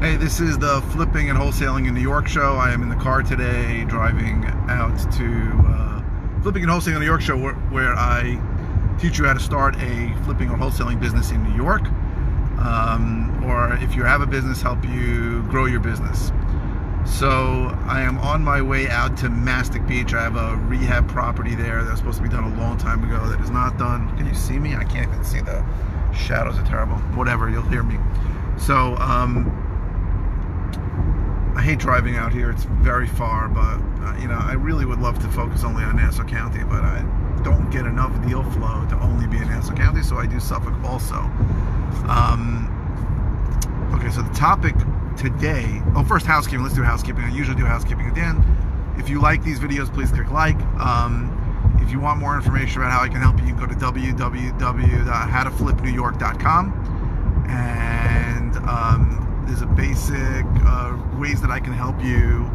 Hey, this is the Flipping and Wholesaling in New York show. I am in the car today driving out to Flipping and Wholesaling in New York show where I teach you how to start a flipping or wholesaling business in New York. Or if you have a business, help you grow your business. So I am on my way out to Mastic Beach. I have a rehab property there that was supposed to be done a long time ago that is not done. Can you see me? I can't even see. The shadows are terrible. Whatever, you'll hear me. So I hate driving out here. It's very far, but I really would love to focus only on Nassau County, but I don't get enough deal flow to only be in Nassau County, so I do Suffolk also. Okay, so the topic today, first housekeeping. Let's do housekeeping. I usually do housekeeping at the end. If you like these videos, please click like. If you want more information about how I can help you, you can go to www.howtoflipnewyork.com, and there's a basic ways that I can help you.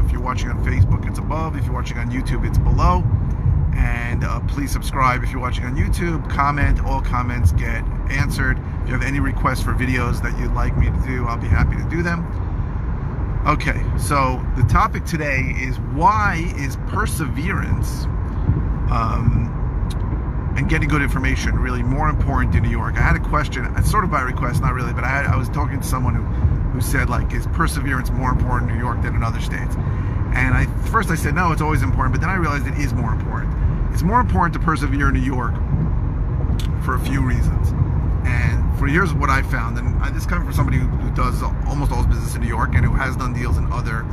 If you're watching on Facebook, it's above. If you're watching on YouTube, it's below. And please subscribe. If you're watching on YouTube, comment. All comments get answered. If you have any requests for videos that you'd like me to do, I'll be happy to do them. Okay, so the topic today is, why is perseverance and getting good information really more important in New York? I had a question, sort of by request, not really, but I was talking to someone who said, like, is perseverance more important in New York than in other states? And first I said, no, it's always important, but then I realized it is more important. It's more important to persevere in New York for a few reasons. And here's what I found, and this comes from somebody who does almost all his business in New York and who has done deals in other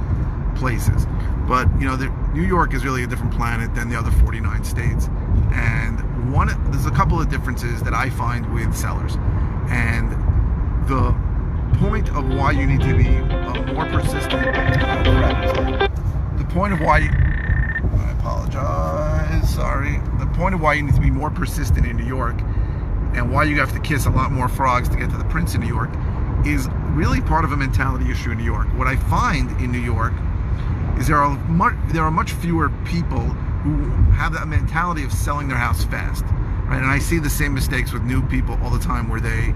places. But New York is really a different planet than the other 49 states. And there's a couple of differences that I find with sellers. And the point of why you need to be more persistent. The point of why I apologize. Sorry. The point of why you need to be more persistent in New York, and why you have to kiss a lot more frogs to get to the prince in New York, is really part of a mentality issue in New York. What I find in New York is there are much fewer people who have that mentality of selling their house fast, right? And I see the same mistakes with new people all the time, where they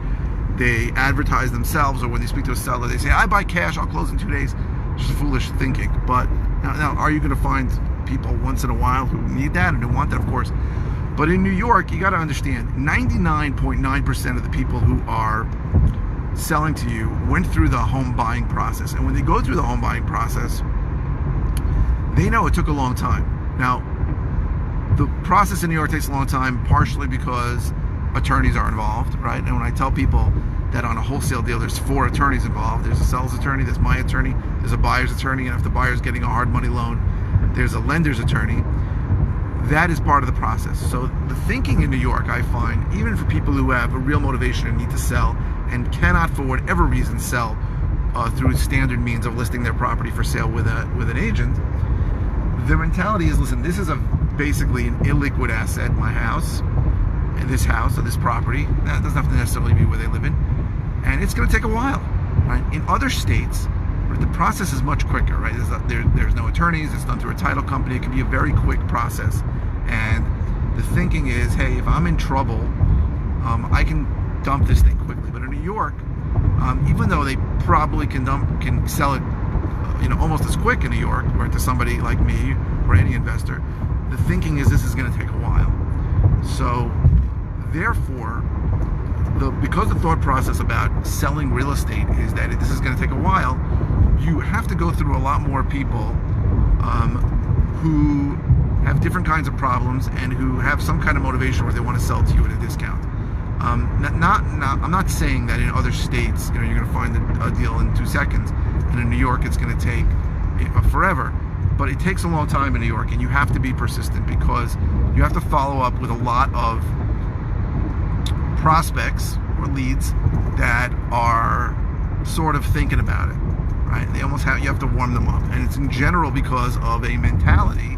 advertise themselves, or when they speak to a seller, they say, I buy cash, I'll close in 2 days. Just foolish thinking. But now are you going to find people once in a while who need that and who want that? Of course. But in New York, you got to understand, 99.9% of the people who are selling to you went through the home buying process. And when they go through the home buying process, they know it took a long time. Now, the process in New York takes a long time, partially because attorneys are involved, right? And when I tell people that on a wholesale deal there's 4 attorneys involved, there's a seller's attorney, there's my attorney, there's a buyer's attorney, and if the buyer's getting a hard money loan, there's a lender's attorney. That is part of the process. So the thinking in New York, I find, even for people who have a real motivation and need to sell and cannot, for whatever reason, sell through standard means of listing their property for sale with an agent, the mentality is, listen, this is basically an illiquid asset, my house, and this house or this property. That doesn't have to necessarily be where they live in, and it's going to take a while, right? In other states, the process is much quicker, right? There's no attorneys. It's done through a title company. It can be a very quick process. And the thinking is, hey, if I'm in trouble, I can dump this thing quickly. But in New York, even though they probably can sell it, almost as quick in New York, or to somebody like me or any investor, the thinking is this is going to take a while. So, therefore, because the thought process about selling real estate is that this is going to take a while, you have to go through a lot more people who have different kinds of problems and who have some kind of motivation where they want to sell to you at a discount. I'm not saying that in other states, you're going to find a deal in 2 seconds, and in New York it's going to take forever. But it takes a long time in New York, and you have to be persistent because you have to follow up with a lot of prospects or leads that are sort of thinking about it, right? You have to warm them up, and it's in general because of a mentality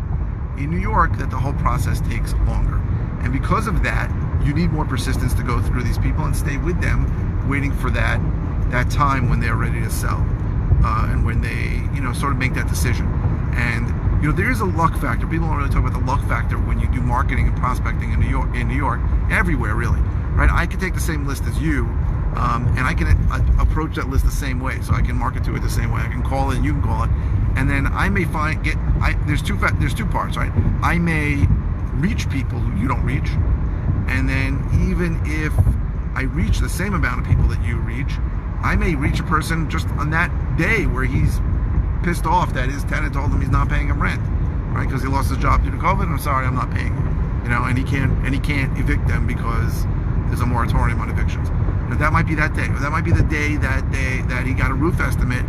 in New York that the whole process takes longer. And because of that, you need more persistence to go through these people and stay with them, waiting for that time when they're ready to sell, and when they sort of make that decision. And there is a luck factor. People don't really talk about the luck factor when you do marketing and prospecting in New York, everywhere really, right? I could take the same list as you And I can approach that list the same way. So I can market to it the same way. I can call it, and you can call it, and then I may there's two parts, right? I may reach people who you don't reach, and then even if I reach the same amount of people that you reach, I may reach a person just on that day where he's pissed off that his tenant told him he's not paying him rent, right? Because he lost his job due to COVID. I'm sorry, I'm not paying him, and he can't evict them because there's a moratorium on evictions. That might be that day, or that might be the day that he got a roof estimate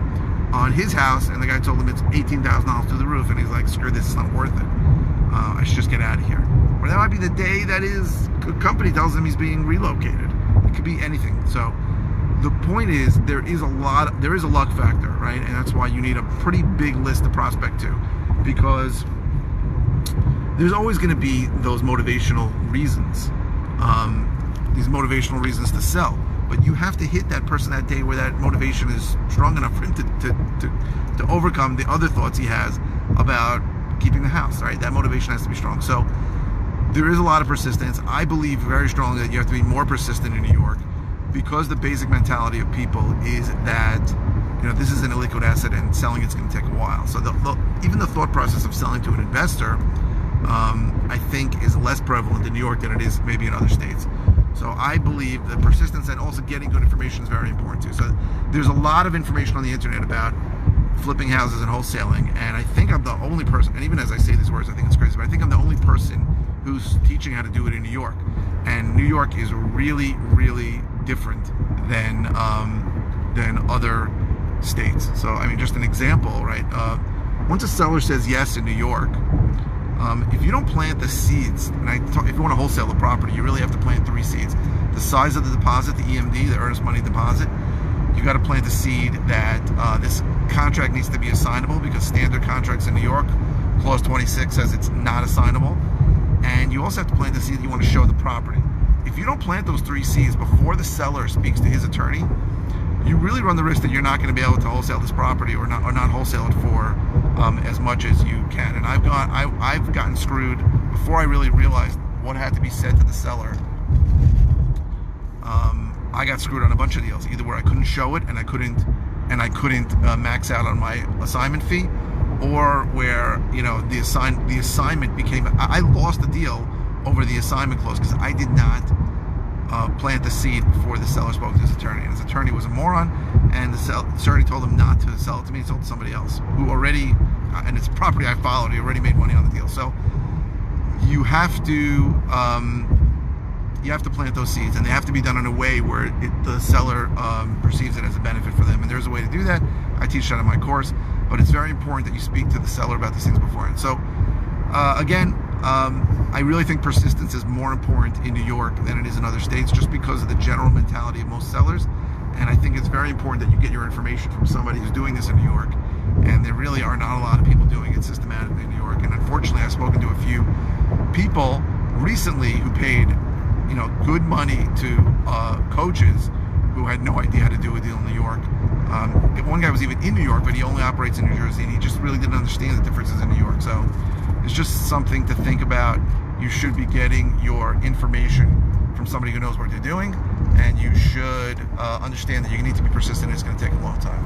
on his house, and the guy told him it's $18,000 to the roof, and he's like, screw this, it's not worth it. I should just get out of here. Or that might be the day that his company tells him he's being relocated. It could be anything. So the point is, there is a luck factor, right? And that's why you need a pretty big list to prospect to, because there's always going to be those motivational reasons, these motivational reasons to sell. But you have to hit that person that day where that motivation is strong enough for him to overcome the other thoughts he has about keeping the house, right? That motivation has to be strong. So there is a lot of persistence. I believe very strongly that you have to be more persistent in New York, because the basic mentality of people is that, this is an illiquid asset and selling it's going to take a while. So even the thought process of selling to an investor, I think, is less prevalent in New York than it is maybe in other states. So I believe that persistence and also getting good information is very important too. So there's a lot of information on the internet about flipping houses and wholesaling, and I think I'm the only person, and even as I say these words I think it's crazy, but I think I'm the only person who's teaching how to do it in New York. And New York is really, really different than other states. So I mean, just an example, right? Once a seller says yes in New York, if you don't plant the seeds, and if you want to wholesale the property, you really have to plant 3 seeds. The size of the deposit, the EMD, the earnest money deposit, you got to plant the seed that this contract needs to be assignable, because standard contracts in New York, clause 26 says it's not assignable. And you also have to plant the seed that you want to show the property. If you don't plant those 3 seeds before the seller speaks to his attorney, you really run the risk that you're not going to be able to wholesale this property, or not wholesale it for as much as you can. And I've gotten screwed before I really realized what had to be said to the seller. I got screwed on a bunch of deals, either where I couldn't show it and I couldn't max out on my assignment fee, or where the assignment became, I lost the deal over the assignment clause because I did not plant the seed before the seller spoke to his attorney, and his attorney was a moron, and the attorney told him not to sell it to me. He sold it to somebody else who already, and it's property I followed, he already made money on the deal. So you have to plant those seeds, and they have to be done in a way where the seller perceives it as a benefit for them. And there's a way to do that. I teach that in my course, but it's very important that you speak to the seller about these things beforehand. So again, I really think persistence is more important in New York than it is in other states, just because of the general mentality of most sellers. And I think it's very important that you get your information from somebody who's doing this in New York. And there really are not a lot of people doing it systematically in New York. And unfortunately, I've spoken to a few people recently who paid, good money to coaches who had no idea how to do a deal in New York. One guy was even in New York, but he only operates in New Jersey, and he just really didn't understand the differences in New York. So it's just something to think about. You should be getting your information from somebody who knows what they're doing, and you should understand that you need to be persistent. It's going to take a long time.